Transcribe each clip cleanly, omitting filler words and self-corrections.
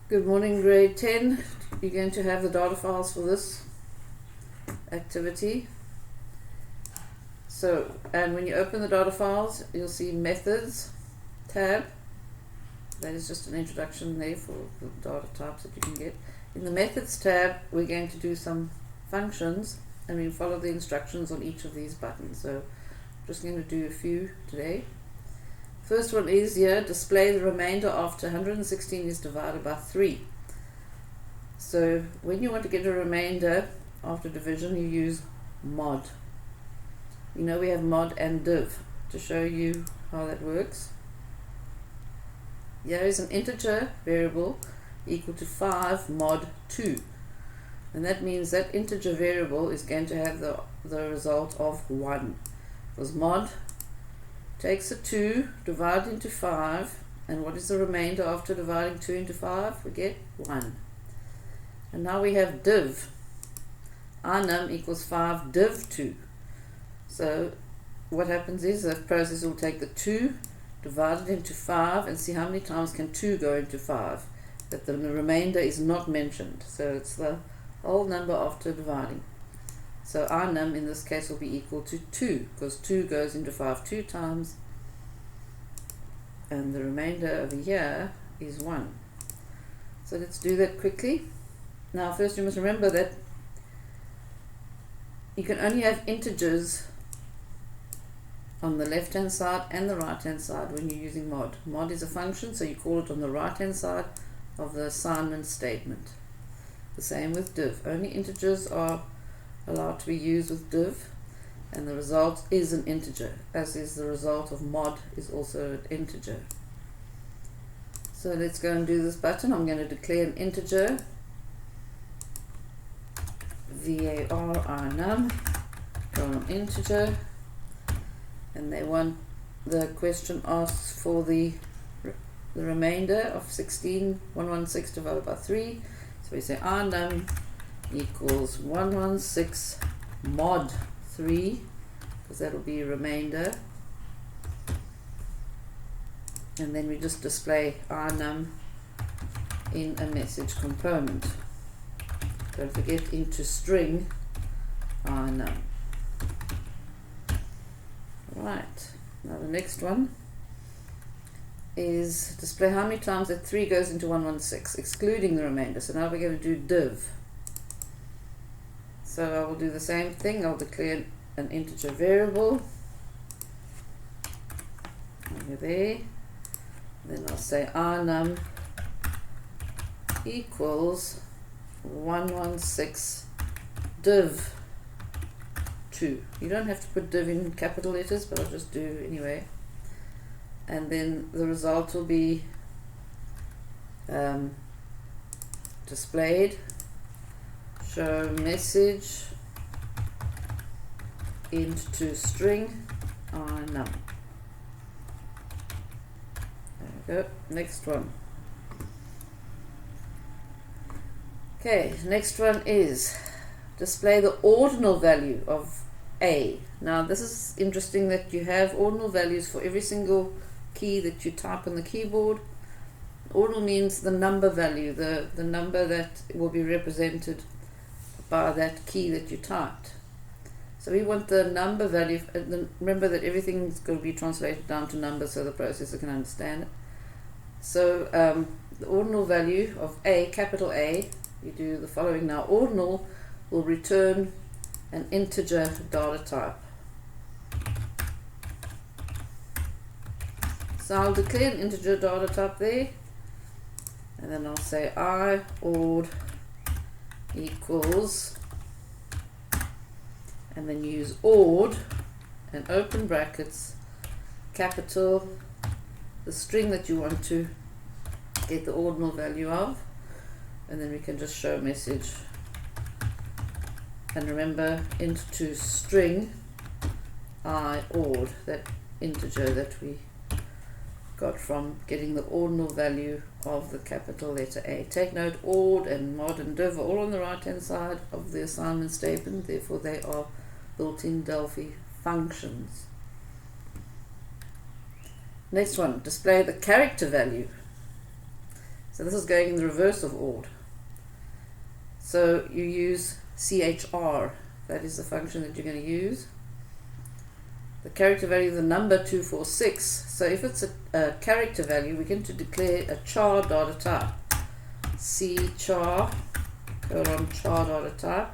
Good morning, grade 10. You're going to have the data files for this activity. And when you open the data files, you'll see methods tab. That is just an introduction there for the data types that you can get. In the methods tab, we're going to do some functions and we follow the instructions on each of these buttons. So I'm just going to do a few today. First one is here, display the remainder after 116 is divided by 3. So when you want to get a remainder after division, you use mod. You know we have mod and div to show you how that works. Here is an integer variable equal to 5 mod 2. And that means that integer variable is going to have the result of 1. Because mod takes a 2, divide into 5, and what is the remainder after dividing 2 into 5? We get 1. And now we have div. Num equals 5 div 2. So what happens is the processor will take the 2, divide it into 5, and see how many times can 2 go into 5. But the remainder is not mentioned. So it's the whole number after dividing. So num in this case will be equal to 2, because 2 goes into 5 2 times, and the remainder over here is 1. So let's do that quickly. Now first you must remember that you can only have integers on the left hand side and the right hand side when you're using mod. Mod is a function, so you call it on the right hand side of the assignment statement. The same with div. Only integers are allowed to be used with div, and the result is an integer, as is the result of mod is also an integer. So let's go and do this button. I'm going to declare an integer var num from integer, and they want the question asks for the remainder of 116 divided by 3. So we say num equals 116 mod 3, because that will be remainder, and then we just display num in a message component. Don't forget into string num. Right, now the next one is display how many times that 3 goes into 116, excluding the remainder. So now we're going to do div. So I will do the same thing. I'll declare an integer variable over there. Then I'll say num equals 116 div 2. You don't have to put div in capital letters, but I'll just do anyway. And then the result will be displayed. Show message into string num. There we go. Next one. Okay, next one is display the ordinal value of A. Now this is interesting that you have ordinal values for every single key that you type on the keyboard. Ordinal means the number value, the number that will be represented by that key that you typed. So we want the number value. Remember that everything's going to be translated down to numbers so the processor can understand it. So the ordinal value of A, capital A, you do the following. Now ordinal will return an integer data type. So I'll declare an integer data type there, and then I'll say ord equals, and then use ord and open brackets, capital, the string that you want to get the ordinal value of, and then we can just show message. And remember, into string ord, that integer that we got from getting the ordinal value of the capital letter A. Take note, ord and mod and div are all on the right hand side of the assignment statement, therefore they are built-in Delphi functions. Next one, display the character value. So this is going in the reverse of odd. So you use CHR. That is the function that you're going to use. The character value of the number 246. So if it's a character value, we're going to declare a char data type. C char colon char data type.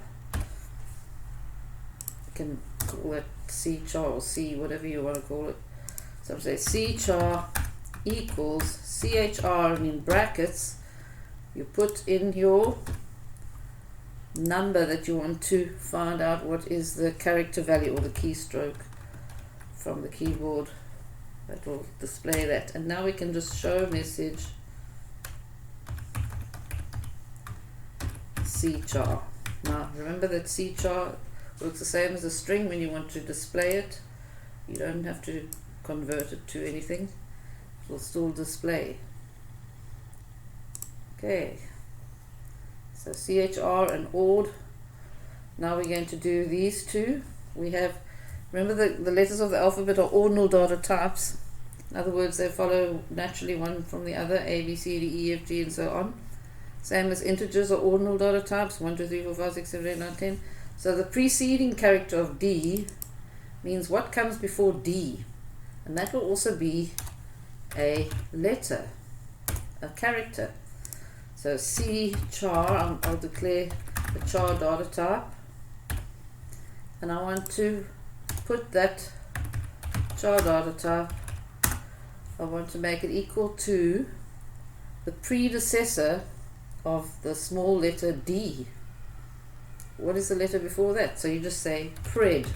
You can call it C char or C, whatever you want to call it. So I'm saying C char equals CHR, and in brackets you put in your number that you want to find out what is the character value or the keystroke from the keyboard that will display that. And now we can just show message C-char. Now remember that C-char works the same as a string. When you want to display it, you don't have to convert it to anything, it will still display. Okay, so CHR and odd. Now we're going to do these two. We have, remember the letters of the alphabet are ordinal data types. In other words, they follow naturally one from the other, A, B, C, D, E, F, G, and so on. Same as integers are ordinal data types, 1, 2, 3, 4, 5, 6, 7, 8, 9, 10. So the preceding character of D means what comes before D, and that will also be a letter, a character. So C char, I'll declare the char data type, and I want to put that char data type, I want to make it equal to the predecessor of the small letter D. What is the letter before that? So you just say pred,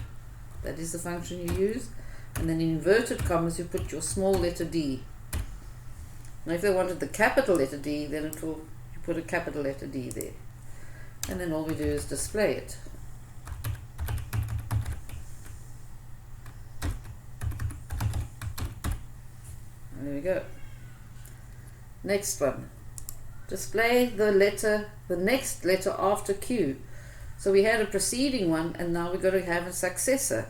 that is the function you use, and then in inverted commas you put your small letter D. Now if they wanted the capital letter D, then it will, you put a capital letter D there, and then all we do is display it. There we go. Next one, display the letter, the next letter after Q. So we had a preceding one, and now we're going to have a successor.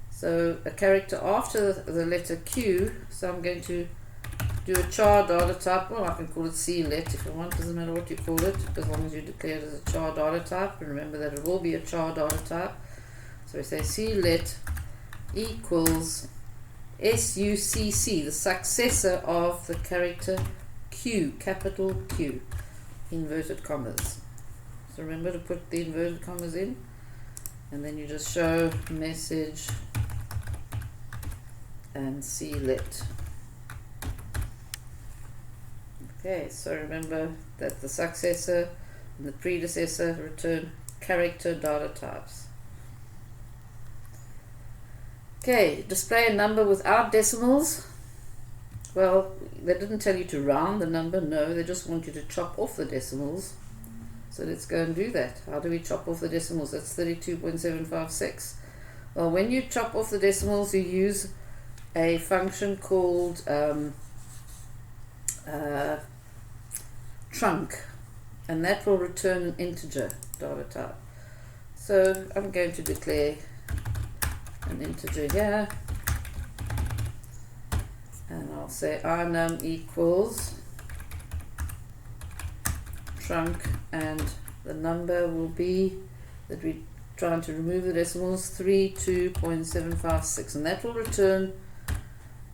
So a character after the letter Q. So I'm going to do a char data type. Well, I can call it C-let if I want, doesn't matter what you call it, as long as you declare it as a char data type. And remember that it will be a char data type. So we say C-let equals SUCC, the successor of the character Q, capital Q, inverted commas. So remember to put the inverted commas in, and then you just show message and C-let. Okay, so remember that the successor and the predecessor return character data types. Okay, display a number without decimals. Well, they didn't tell you to round the number, no, they just want you to chop off the decimals. So let's go and do that. How do we chop off the decimals? That's 32.756. Well, when you chop off the decimals, you use a function called trunc, and that will return an integer data type. So I'm going to declare an integer here, and I'll say rnum equals trunc, and the number will be that we're trying to remove the decimals, 32.756, and that will return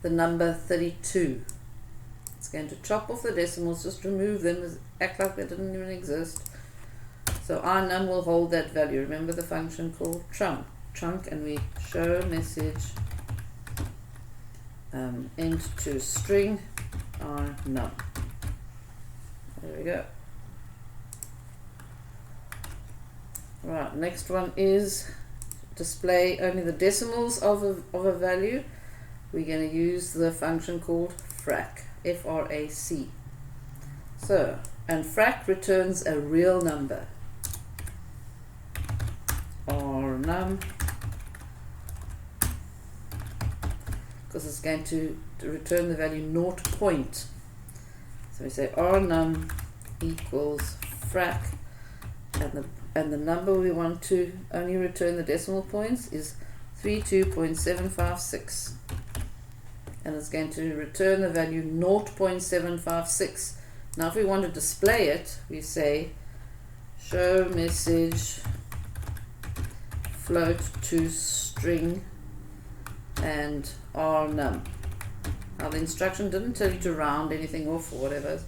the number 32. It's going to chop off the decimals, just remove them, act like they didn't even exist. So rnum will hold that value. Remember the function called trunc, and we show message int to string rnum. There we go. Right, next one is display only the decimals of a value. We're going to use the function called frac, F-R-A-C. So, and frac returns a real number, rnum, because it's going to return the value 0. So we say rnum equals frac, and the number we want to only return the decimal points is 32.756, and it's going to return the value 0.756 Now if we want to display it, we say show message float to string and rnum. Now the instruction didn't tell you to round anything off or whatever.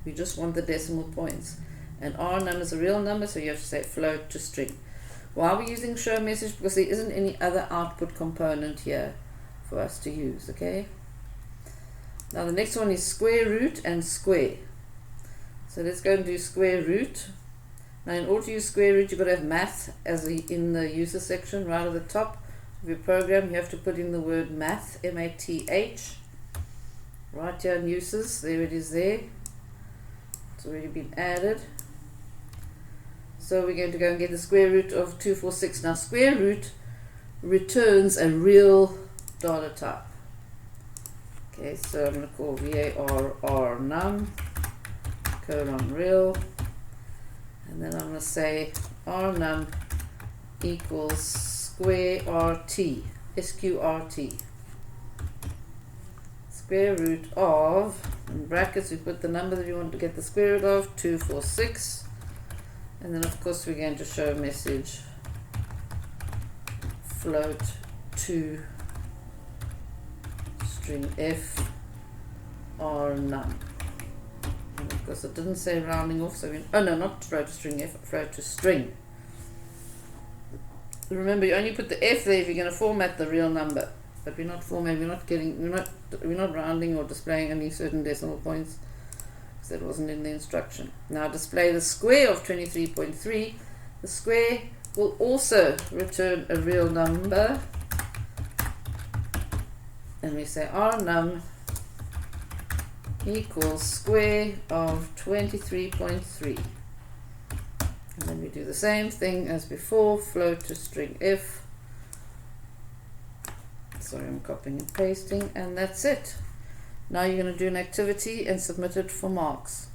We just want the decimal points. And rnum is a real number, so you have to say float to string. Why are we using show message? Because there isn't any other output component here for us to use, okay? Now the next one is square root and square. So let's go and do square root. Now in order to use square root, you've got to have math as in the user section right at the top of your program. You have to put in the word math, M-A-T-H, right here in uses. There it is there. It's already been added. So we're going to go and get the square root of 246. Now square root returns a real data type. Okay, so I'm going to call var num colon real, and then I'm going to say rnum equals square rt, sqrt, square root of, in brackets we put the number that we want to get the square root of, 246. And then of course we're going to show message float to string f or none. And of course it didn't say rounding off, so oh no, not float to string f, float to string. Remember, you only put the f there if you're going to format the real number, but we're not formatting, we're not rounding or displaying any certain decimal points. That wasn't in the instruction. Now display the square of 23.3. The square will also return a real number, and we say rnum equals square of 23.3. And then we do the same thing as before, float to string f. Sorry, I'm copying and pasting, and that's it. Now you're going to do an activity and submit it for marks.